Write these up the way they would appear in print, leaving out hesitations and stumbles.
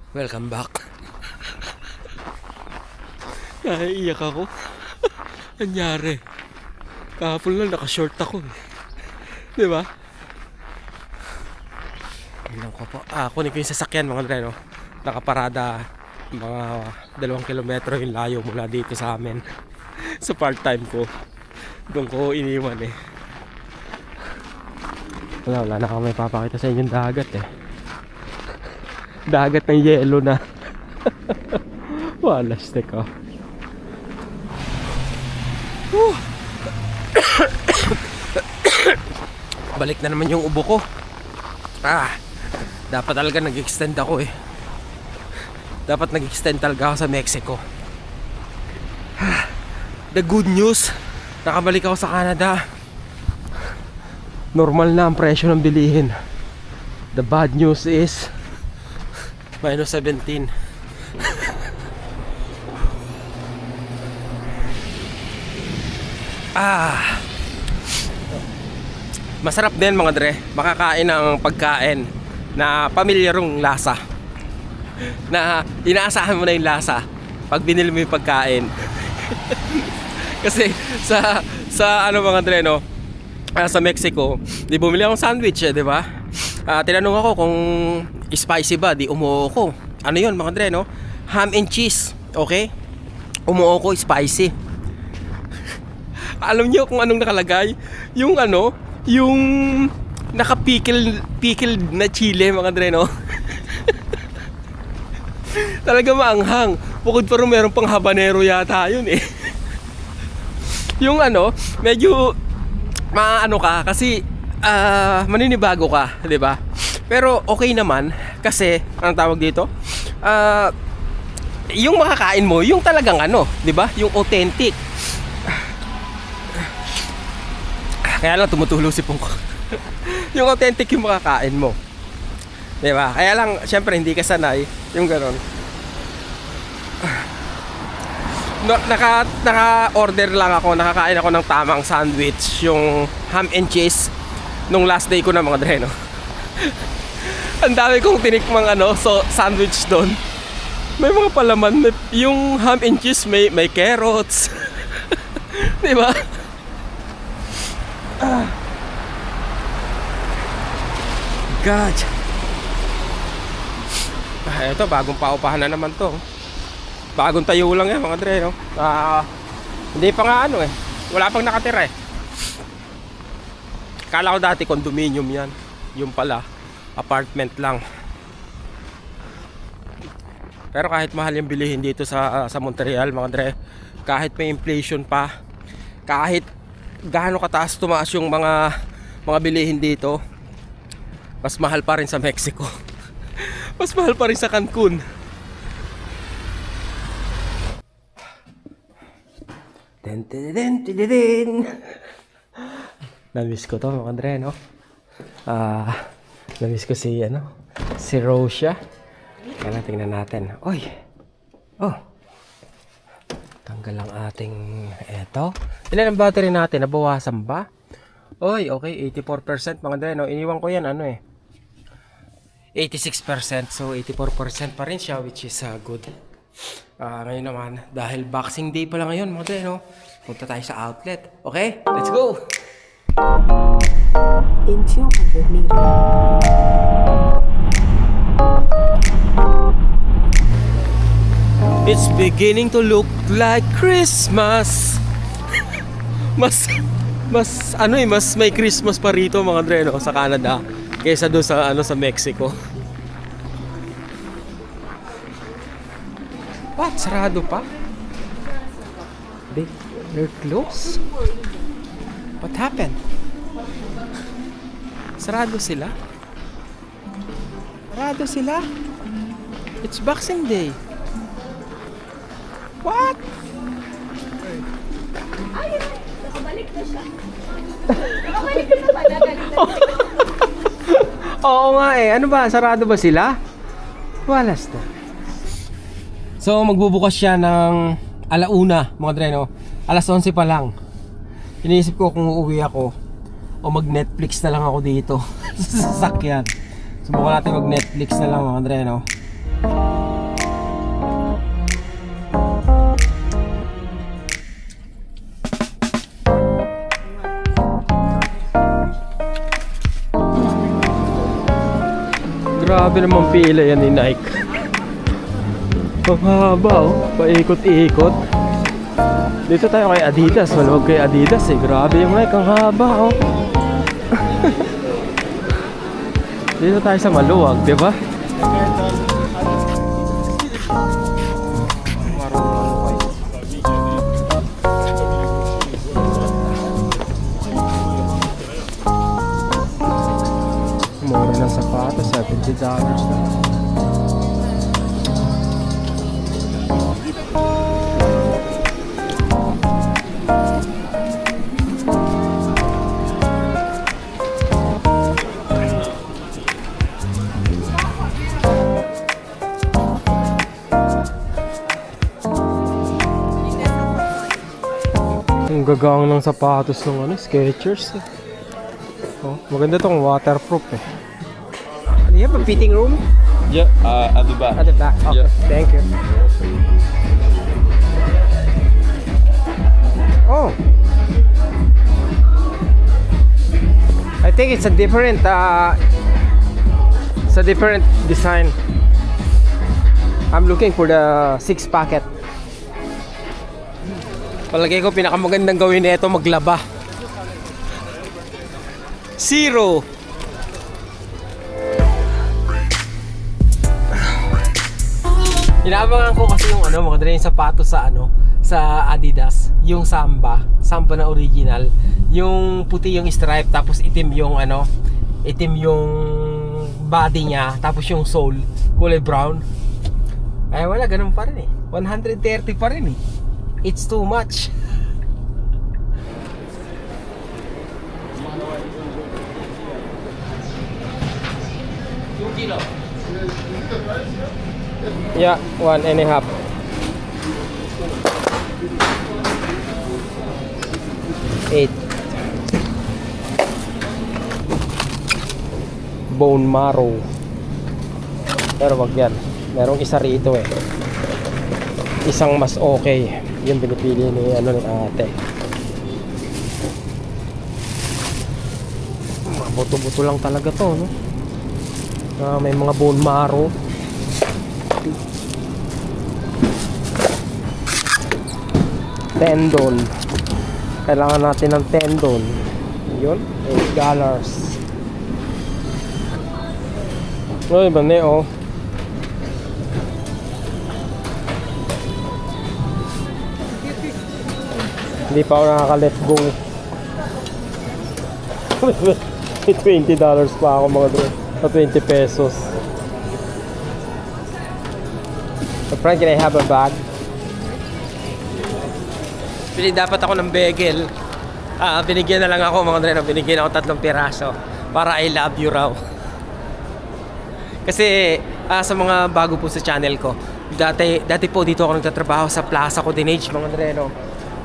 Welcome back. Naiiyak ako. Anyari? Kahapon lang naka-short ako eh. Diba? Tingnan ko po. Kunin ko yung sasakyan mga dre, no? Nakaparada mga 2 kilometro yung layo mula dito sa amin. Sa part-time ko. Doon ko iniwan eh. Wala na kami papakita sa inyo yung dagat eh. Dagat ng yelo na. Walas teka. Balik na naman yung ubo ko. Dapat talaga nag-extend ako eh. Dapat nag-extend talaga ako sa Mexico. The good news, nakabalik ako sa Canada. Normal na ang presyo ng bilihin. The bad news is minus 17. Masarap din mga dre, makakain ng pagkain na pamilyarong lasa. Na inaasahan mo na yung lasa pag binili mo yung pagkain. Kasi sa ano mga dre, no? Sa Mexico, di bumili akong sandwich eh, di ba? Tinanong ako kung spicy ba, di umuo ko. Ano yun mga dre, no? Ham and cheese, okay? Umuo ko spicy. Alam niyo kung anong nakalagay? Yung ano, yung naka-pickled na chile mga dre, no? Talaga maanghang. Bukod pa rin meron pang habanero yata yun eh. Yung ano, medyo maano ka kasi maninibago ka, 'di ba? Pero okay naman kasi anong tawag dito? Yung makakain mo, yung talagang ano, 'di ba? Yung authentic. Kaya lang tumutulo si Pungko. Yung authentic yung makakain mo. 'Di ba? Kaya lang syempre hindi ka sanay yung gano'n. Naka-order lang ako, nakakain ako ng tamang sandwich, yung ham and cheese nung last day ko na mga dre, no? Ang dami kong tinikmang ano, so sandwich doon. May mga palaman, yung ham and cheese may carrots. Di ba? God. Ito, bagong paupahan na naman to. Bagong tayo lang yan mga dre, no? Hindi pa nga ano eh. Wala pang nakatira eh. Kala ko dati condominium yan. Yung pala apartment lang. Pero kahit mahal yung bilihin dito sa Montreal mga dre, kahit may inflation pa, kahit gaano kataas tumaas yung mga bilihin dito, mas mahal pa rin sa Mexico. Mas mahal pa rin sa Cancun. Namiss ko to mga Andre, no? Namiss ko si Rosia. Kaya tingnan natin. Oy! Oh! Tanggal lang ating eto. Ilan ang battery natin? Nabawasan ba? Oy, okay, 84% mga Andre, no? Iniwan ko yan, 86%. So, 84% pa rin siya, which is good. Ngayon naman, dahil Boxing Day pala ngayon mga dre, no? Punta tayo sa outlet. Okay? Let's go! In 200 meters. It's beginning to look like Christmas. mas may Christmas pa rito mga dre, no? Sa Canada kaysa doon sa Mexico. What? Sarado pa? They're closed? What happened? Sarado sila? Sarado sila? It's Boxing Day. What? Ay, nakabalik na siya. Nakabalik na pala, galing na. Oo nga eh. Ano ba? Sarado ba sila? Walas na. So magbubukas siya ng alauna mga dre, no? Alas 11 pa lang. Iniisip ko kung uuwi ako o mag Netflix na lang ako dito sa sasakyan. Subukan natin mag Netflix na lang mga dre, no? Grabe naman pila yan ni Nike. Ang haba oh, paikot-ikot. Dito tayo kay Adidas, maluwag kay Adidas eh. Grabe yung Nike, ang haba oh. Dito tayo sa maluwag, di ba? Mura ng sapatos, $70 na. Ang gagang ng sapatos ng Skechers eh. Oh, maganda tong waterproof eh. Do you have a fitting room? Yeah, at the back. At the back. Okay, Yeah. thank you. Oh. I think it's a different design. I'm looking for the 6 packet. Palagay ko pinakamagandang gawin nito maglaba. Zero. Inaabangan ko kasi yung mga dre yung sapatos sa Adidas, yung Samba na original, yung puti yung stripe tapos itim yung body niya, tapos yung sole kulay brown. Ay wala, ganun pa rin eh. 130 pa rin eh. It's too much. Yeah, 1.5. Eight. Bone marrow. Pero wag yan. Merong isa rito eh. Isang mas okay. Yung pinipili ni ate. Mga buto-buto lang talaga to, no? May mga bone marrow. Tendon. Kailangan natin ng tendon. Yun, $8. Ay, bane oh. Hindi pa ako nakaka-let go. May $20 pa ako mga bro. O 20 pesos. So friend, can I have a bag? Pili dapat ako ng bagel. Binigyan na lang ako mga dre. Binigyan ako 3 piraso. Para I love you raw. Kasi sa mga bago po sa channel ko, dati po dito ako nagtatrabaho sa Plaza Codinage mga dre, no?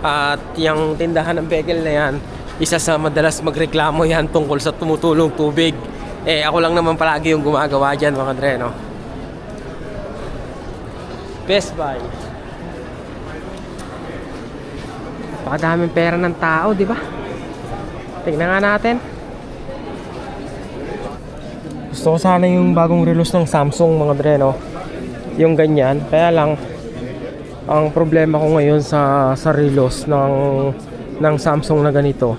At yung tindahan ng bagel na yan, isa sa madalas magreklamo yan tungkol sa tumutulong tubig. Eh ako lang naman palagi yung gumagawa dyan mga dre, no? Best Buy. Pakadaming pera ng tao, di ba? Tignan nga natin. Gusto ko sana yung bagong relos ng Samsung mga dre, no? Yung ganyan. Kaya lang ang problema ko ngayon sa relos ng Samsung na ganito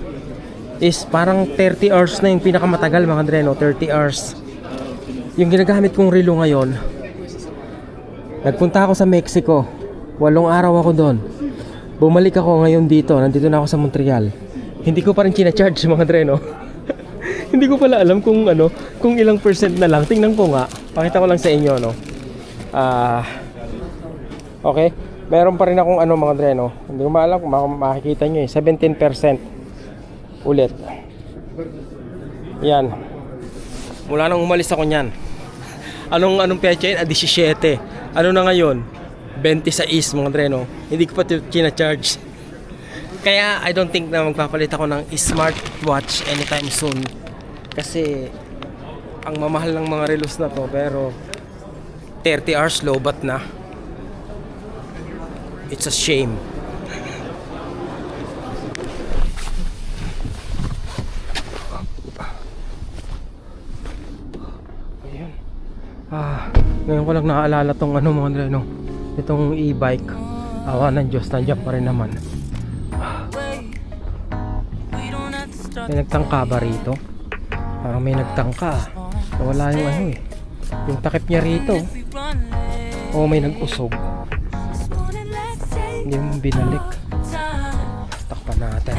is parang 30 hours na yung pinakamatagal mga dre, no? 30 hours. Yung ginagamit kong relo ngayon, nagpunta ako sa Mexico, 8 araw ako doon. Bumalik ako ngayon dito, nandito na ako sa Montreal. Hindi ko pa rin charge mga dre, no? Hindi ko pala alam kung kung ilang percent na lang. Tingnan ko nga. Pakita ko lang sa inyo, no. Okay. Meron pa rin akong mga dre, no. Hindi ko maalam kung makikita nyo eh. 17% ulit. Yan. Mula nang umalis ako niyan. Anong petsa yun? 17. Ano na ngayon? 26 mga dre, no. Hindi ko pa charge. Kaya I don't think na magpapalit ako ng smartwatch anytime soon. Kasi ang mamahal ng mga relos na to, pero 30 hours lobat na. It's a shame. Ayun. Ngayon ko lang naaalala tong ano mga Dre, no? Itong e-bike. Awa ng Diyos, nandiyan pa rin naman. May nagtangka ba rito? Parang may nagtangka. Nawala yung ano eh. Yung takip niya rito. O may nag-usog. Hindi mo binalik. Takpan natin.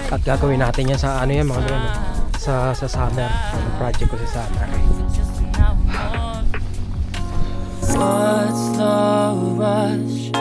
At gagawin natin yan sa ano yan mga Dre, no? Sa summer. Ano project ko sa summer. What's the rush?